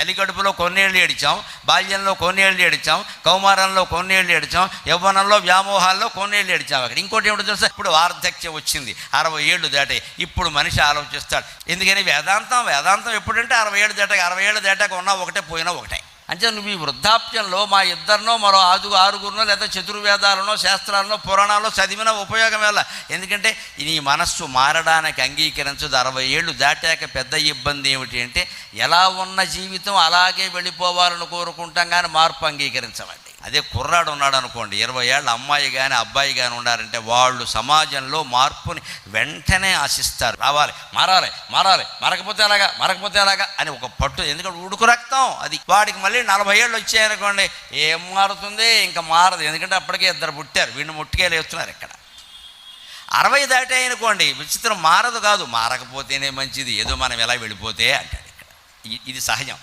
తల్లి కడుపులో కొన్నేళ్ళు ఏడిచాం, బాల్యంలో కొన్నేళ్ళు ఏడిచాం, కౌమారంలో కొన్నేళ్ళు ఏడిచాం, యవ్వనంలో వ్యామోహాల్లో కొన్నేళ్ళు ఏడిచాం. అక్కడ ఇంకోటి ఏమిటో తెలుసా, ఇప్పుడు వార్ధక్యం వచ్చింది, 60 ఏళ్ళు దాటాయి. ఇప్పుడు మనిషి ఆలోచిస్తాడు. ఎందుకని వేదాంతం ఎప్పుడంటే 60 ఏళ్ళు దాటాక, 60 ఏళ్ళు దాటాక ఉన్నా ఒకటే, పోయినా ఒకటే. అంటే నువ్వు ఈ వృద్ధాప్యంలో మా ఇద్దరినో మరో ఆరుగురినో లేదా చతుర్వేదాలనో శాస్త్రాలనో పురాణాల్లో చదివిన ఉపయోగం వల్ల. ఎందుకంటే నీ మనస్సు మారడానికి అంగీకరించదు. 60 ఏళ్ళు దాటాక పెద్ద ఇబ్బంది ఏమిటి అంటే, ఎలా ఉన్న జీవితం అలాగే వెళ్ళిపోవాలని కోరుకుంటాం కానీ మార్పు అంగీకరించమండి. అదే కుర్రాడు ఉన్నాడు అనుకోండి, 20 ఏళ్ళ అమ్మాయి కానీ అబ్బాయి కానీ ఉన్నారంటే వాళ్ళు సమాజంలో మార్పుని వెంటనే ఆశిస్తారు. రావాలి, మారాలి, మరకపోతే అలాగా అని ఒక పట్టు. ఎందుకంటే ఉడుకు రక్తం అది. వాడికి మళ్ళీ 40 ఏళ్ళు వచ్చాయనుకోండి, ఏం మారుతుంది? ఇంకా మారదు. ఎందుకంటే అప్పటికే 2 పుట్టారు, వీడిని ముట్టుకేలు వేస్తున్నారు ఇక్కడ. 60 దాటాయనుకోండి, విచిత్రం మారదు కాదు, మారకపోతేనే మంచిది, ఏదో మనం ఎలా వెళ్ళిపోతే అంటాడు ఇక్కడ. ఇది సహజం.